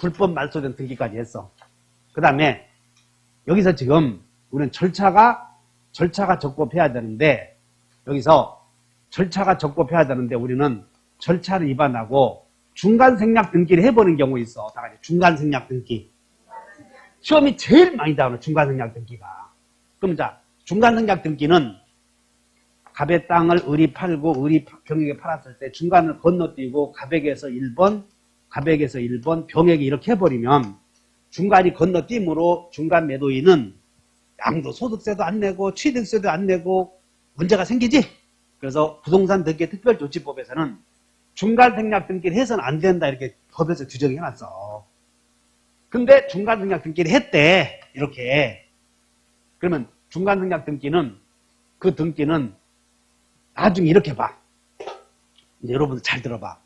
불법 말소된 등기까지 했어. 그 다음에 여기서 지금 우리는 절차가 적법해야 되는데, 여기서 절차가 적법해야 되는데 우리는 절차를 위반하고 중간 생략 등기를 해버린 경우 있어. 다 같이 중간 생략 등기. 시험이 제일 많이 나오는 중간 생략 등기가. 그럼 자, 중간 생략 등기는 갑의 땅을 을이 팔고 을이 병에게 팔았을 때 중간을 건너뛰고 갑에게서 1번, 병에게 이렇게 해버리면 중간이 건너뛰므로 중간 매도인은 양도소득세도 안 내고 취득세도 안 내고 문제가 생기지. 그래서 부동산 등기 특별조치법에서는 중간 생략 등기를 해서는 안 된다 이렇게 법에서 규정해 놨어. 근데 중간 생략 등기를 했대 이렇게. 그러면 중간 생략 등기는 그 등기는 나중에 이렇게 봐. 이제 여러분들 잘 들어봐.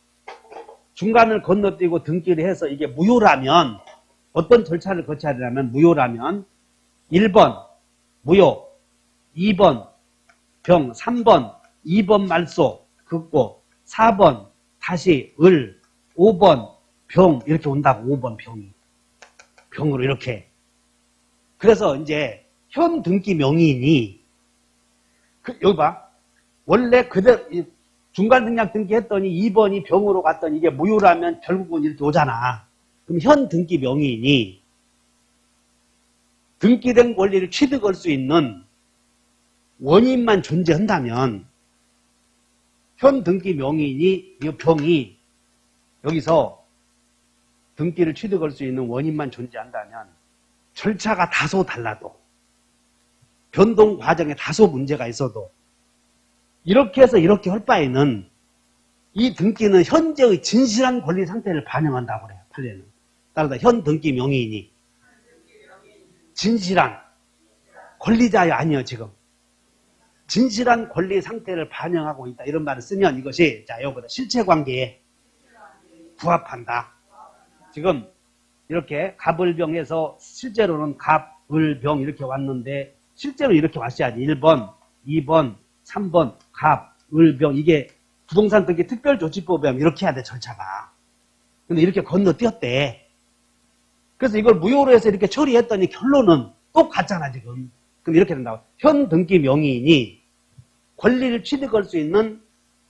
중간을 건너뛰고 등기를 해서 이게 무효라면 어떤 절차를 거쳐야 되냐면 무효라면 1번 무효, 2번 병, 3번 2번 말소 긋고 4번 다시 을, 5번 병 이렇게 온다고. 5번 병이 병으로 이렇게. 그래서 이제 현 등기 명의인이 여기 봐. 원래 그대로 중간 생략 등기 했더니 2번이 병으로 갔더니 이게 무효라면 결국은 이렇게 오잖아. 그럼 현 등기 명의인이 등기된 권리를 취득할 수 있는 원인만 존재한다면 현 등기 명의인이 이 병이 여기서 등기를 취득할 수 있는 원인만 존재한다면 절차가 다소 달라도 변동 과정에 다소 문제가 있어도 이렇게 해서 이렇게 할 바에는 이 등기는 현재의 진실한 권리 상태를 반영한다고 그래요. 판례는. 따라서 현 등기 명의인이 진실한 권리자야 아니요 지금. 진실한 권리 상태를 반영하고 있다. 이런 말을 쓰면 이것이 자 요거다 실체관계에 부합한다. 지금 이렇게 갑을병에서 실제로는 갑을병 이렇게 왔는데 실제로 이렇게 왔어야지. 1번, 2번, 3번 갑, 을병 이게 부동산 등기 특별조치법에 하면 이렇게 해야 돼 절차가. 근데 이렇게 건너뛰었대. 그래서 이걸 무효로 해서 이렇게 처리했더니 결론은 똑같잖아 지금. 그럼 이렇게 된다고. 현 등기 명의인이 권리를 취득할 수 있는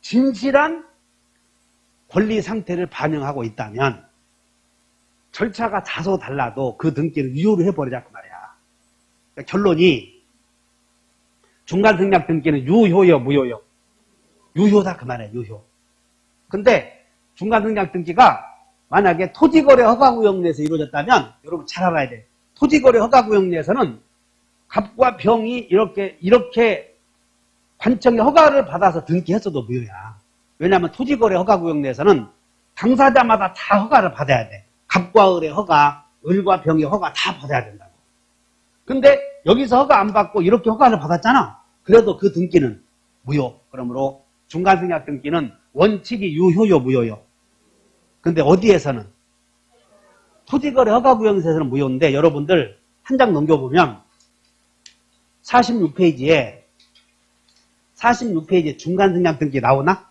진실한 권리 상태를 반영하고 있다면 절차가 다소 달라도 그 등기를 유효로 해버리자고 말이야. 그러니까 결론이 중간 생략 등기는 유효요 무효요? 유효다 그 말이야. 유효. 근데 중간 생략 등기가 만약에 토지거래 허가구역 내에서 이루어졌다면 여러분 잘 알아야 돼. 토지거래 허가구역 내에서는 갑과 병이 이렇게 관청의 허가를 받아서 등기했어도 무효야. 왜냐하면 토지거래 허가구역 내에서는 당사자마다 다 허가를 받아야 돼. 갑과 을의 허가, 을과 병의 허가 다 받아야 된다고. 근데 여기서 허가 안 받고 이렇게 허가를 받았잖아. 그래도 그 등기는 무효. 그러므로 중간생략 등기는 원칙이 유효요 무효요? 근데 어디에서는? 토지거래 허가구역에서는 무효인데 여러분들 한 장 넘겨보면 46페이지에 중간생략 등기 나오나?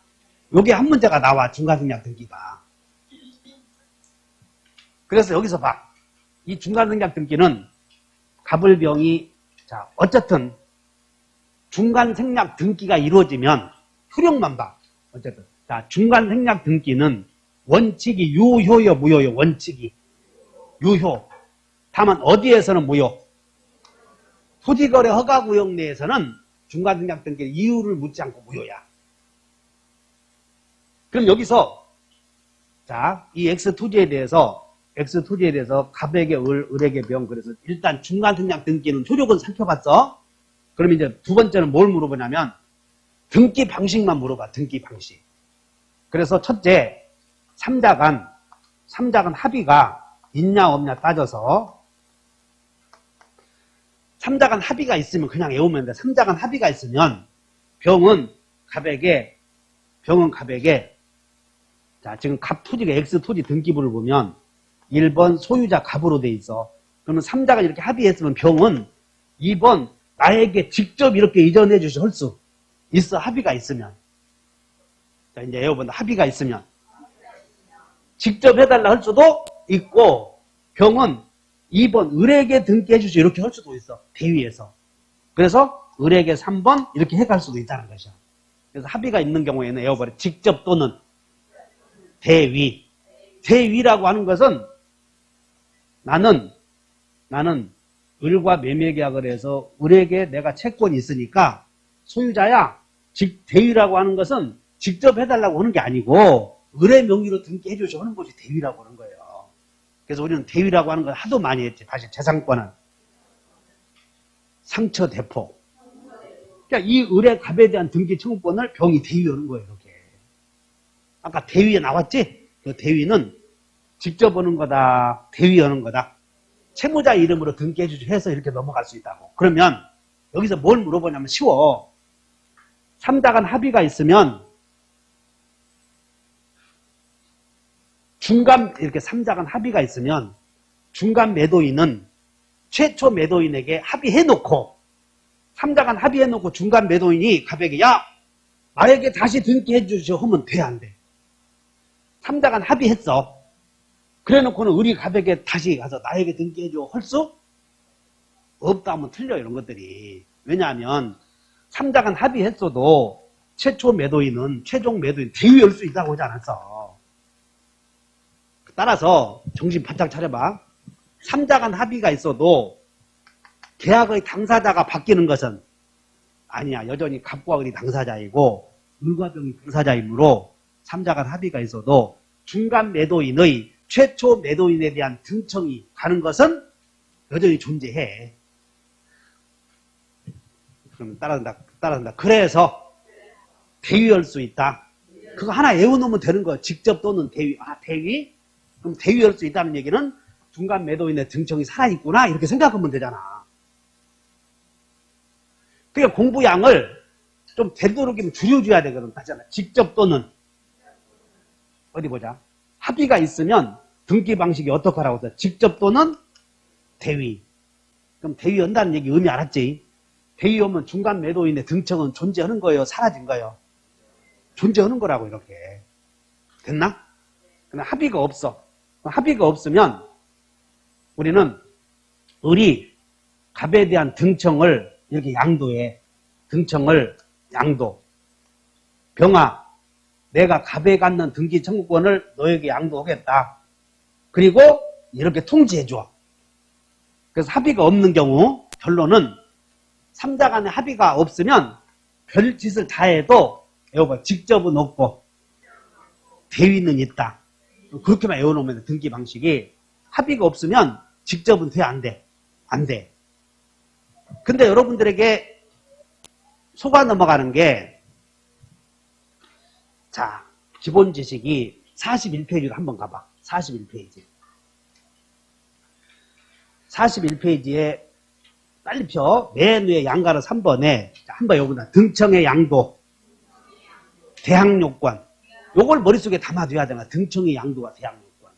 여기 한 문제가 나와. 중간생략 등기가. 그래서 여기서 봐. 이 중간생략 등기는 갑을병이 자 어쨌든 중간생략 등기가 이루어지면 효력만 봐. 어쨌든 자 중간생략 등기는 원칙이 유효요 무효요? 원칙이 유효. 다만 어디에서는 무효? 토지거래 허가구역 내에서는 중간생략 등기 이유를 묻지 않고 무효야. 그럼 여기서 자 이 X토지에 대해서 갑에게 을, 을에게 병. 그래서 일단 중간생략 등기는 효력은 살펴봤어. 그럼 이제 두 번째는 뭘 물어보냐면 등기 방식만 물어봐. 등기 방식. 그래서 첫째 삼자간 합의가 있냐 없냐 따져서 삼자간 합의가 있으면 그냥 외우면 돼. 삼자간 합의가 있으면 병은 갑에게 자 지금 갑 토지가 X 토지 등기부를 보면 1번 소유자 갑으로 돼 있어. 그러면 삼자가 이렇게 합의했으면 병은 2번 나에게 직접 이렇게 이전해 주실 할 수 있어. 합의가 있으면. 자 이제 외워본다. 합의가 있으면 직접 해달라 할 수도 있고 병은 2번 을에게 등기해 주시 이렇게 할 수도 있어. 대위에서. 그래서 을에게 3번 이렇게 해갈 수도 있다는 것이야. 그래서 합의가 있는 경우에는 에어버리 직접 또는 대위. 대위라고 하는 것은 나는 을과 매매계약을 해서 을에게 내가 채권이 있으니까 소유자야. 대위라고 하는 것은 직접 해달라고 하는 게 아니고 을의 명의로 등기해 주셔 하는 것이 대위라고 하는 거예요. 그래서 우리는 대위라고 하는 걸 하도 많이 했지. 사실 재산권은 상처 대포. 그러니까 이 을의 갑에 대한 등기 청구권을 병이 대위하는 거예요. 이렇게. 아까 대위에 나왔지? 그 대위는 직접 하는 거다. 대위하는 거다. 채무자 이름으로 등기해 주셔 해서 이렇게 넘어갈 수 있다고. 그러면 여기서 뭘 물어보냐면 쉬워. 3자 간 합의가 있으면 중간 이렇게 3자 간 합의가 있으면 중간 매도인은 최초 매도인에게 합의해놓고 3자 간 합의해놓고 중간 매도인이 갑에게 야 나에게 다시 등기해 주시오 하면 돼 안 돼? 3자 간 합의했어. 그래놓고는 우리 갑에게 다시 가서 나에게 등기해 줘 할 수 없다 하면 틀려 이런 것들이. 왜냐하면 3자 간 합의했어도 최초 매도인은 최종 매도인 대위할 수 있다고 하지 않았어. 따라서 정신 바짝 차려봐. 3자 간 합의가 있어도 계약의 당사자가 바뀌는 것은 아니야. 여전히 갑과 을이 당사자이고 을과 병이 당사자이므로 3자 간 합의가 있어도 중간 매도인의 최초 매도인에 대한 등청이 가는 것은 여전히 존재해. 그럼 따라간다. 그래서 대위할 수 있다. 그거 하나 외워놓으면 되는 거야. 직접 또는 대위. 아, 대위? 그럼 대위할 수 있다는 얘기는 중간 매도인의 등청이 살아있구나. 이렇게 생각하면 되잖아. 그러니까 공부량을 좀 되도록이면 줄여줘야 되거든. 하잖아. 직접 또는. 어디 보자. 합의가 있으면 등기 방식이 어떻게 하라고 했어? 직접 또는 대위. 그럼 대위한다는 얘기 의미 알았지? 대위하면 중간 매도인의 등청은 존재하는 거예요? 사라진 거예요? 존재하는 거라고 이렇게. 됐나? 근데 합의가 없어. 합의가 없으면 우리는 을이 갑에 대한 등청을 이렇게 양도해. 등청을 양도. 병아, 내가 갑에 갖는 등기 청구권을 너에게 양도하겠다. 그리고 이렇게 통지해줘. 그래서 합의가 없는 경우 결론은 3자 간에 합의가 없으면 별 짓을 다 해도 외워봐. 직접은 없고 대위는 있다. 그렇게만 외워놓으면 등기 방식이 합의가 없으면 직접은 돼? 안 돼? 안 돼. 근데 여러분들에게 속아 넘어가는 게 자, 기본 지식이 41페이지로 한번 가봐. 41페이지. 41페이지에 빨리 펴. 맨 위에 양가로 3번에 한번 여기다 등청의 양도, 대항요건. 요걸 머릿속에 담아둬야 되나. 등청의 양도와 대항요건.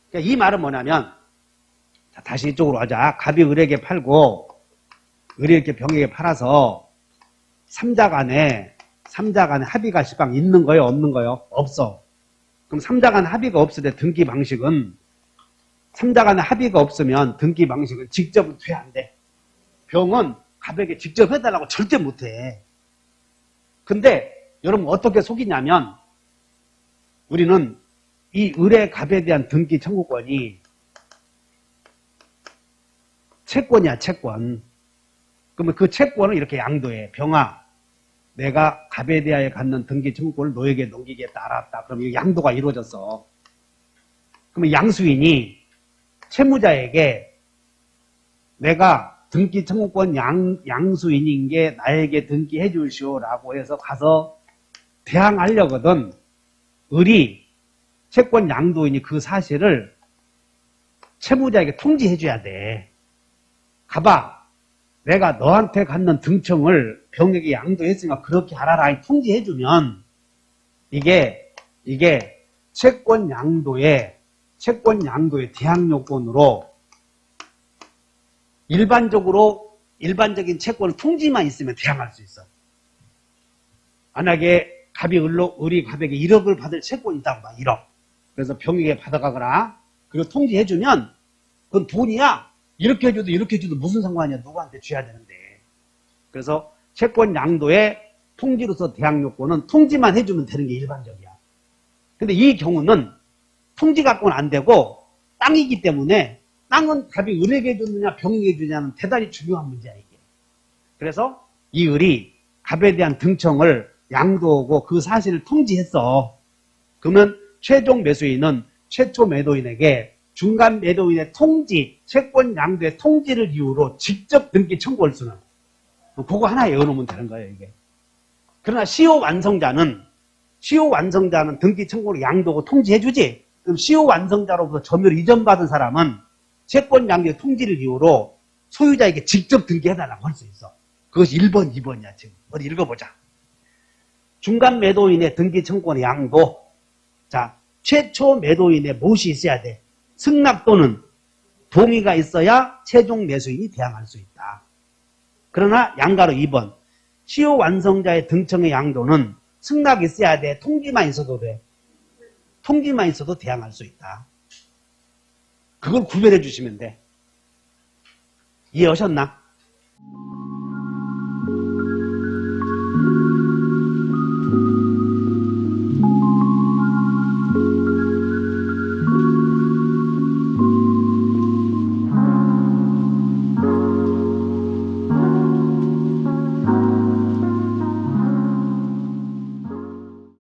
그러니까 이 말은 뭐냐면 자, 다시 이쪽으로 가자. 갑이 을에게 팔고 을이 이렇게 병에게 팔아서 3자 간에 합의가 시방 있는 거예요? 없는 거예요? 없어. 그럼 3자 간에 합의가 없을 때 등기 방식은 3자 간에 합의가 없으면 등기 방식은 직접은 돼 안 돼. 병은 갑에게 직접 해달라고 절대 못해. 근데 여러분 어떻게 속이냐면 우리는 이 을의 갑에 대한 등기 청구권이 채권이야, 채권. 그러면 그 채권을 이렇게 양도해. 병아, 내가 갑에 대하여 갖는 등기 청구권을 너에게 넘기겠다. 알았다. 그럼 이 양도가 이루어졌어. 그러면 양수인이 채무자에게 내가 등기 청구권 양수인인 게 나에게 등기해 주시오라고 해서 가서 대항하려거든. 을이 채권 양도인이 그 사실을 채무자에게 통지해 줘야 돼. 가봐. 내가 너한테 갖는 등청을 병에게 양도했으니까 그렇게 알아라. 통지해 주면 이게 채권 양도의 대항요건으로 일반적인 채권 통지만 있으면 대항할 수 있어. 만약에 을이 갑에게 1억을 받을 채권이 있다고 봐. 1억. 그래서 병에게 받아가거라. 그리고 통지해주면 그건 돈이야. 이렇게 해줘도 이렇게 해줘도 무슨 상관이야. 누구한테 줘야 되는데. 그래서 채권 양도의 통지로서 대항 요건은 통지만 해주면 되는 게 일반적이야. 근데 이 경우는 통지 갖고는 안 되고 땅이기 때문에 땅은 답이 을에게 주느냐 병에게 주느냐는 대단히 중요한 문제야 이게. 그래서 이 을이 갑에 대한 등청을 양도하고 그 사실을 통지했어. 그러면 최종 매수인은 최초 매도인에게 중간 매도인의 통지, 채권 양도의 통지를 이유로 직접 등기 청구할 수는 그거 하나 외워놓으면 되는 거예요 이게. 그러나 시효 완성자는 등기 청구로 양도하고 통지해주지. 그럼 시효 완성자로부터 점유를 이전받은 사람은 채권 양도의 통지를 이유로 소유자에게 직접 등기해달라고 할 수 있어. 그것이 1번, 2번이야 지금. 어디 읽어보자. 중간 매도인의 등기 청구의 양도. 자, 최초 매도인의 무엇이 있어야 돼? 승낙 또는 동의가 있어야 최종 매수인이 대항할 수 있다. 그러나 양가로 2번. 시효 완성자의 등청의 양도는 승낙이 있어야 돼. 통지만 있어도 돼. 통지만 있어도 대항할 수 있다. 그걸 구별해 주시면 돼. 이해하셨나?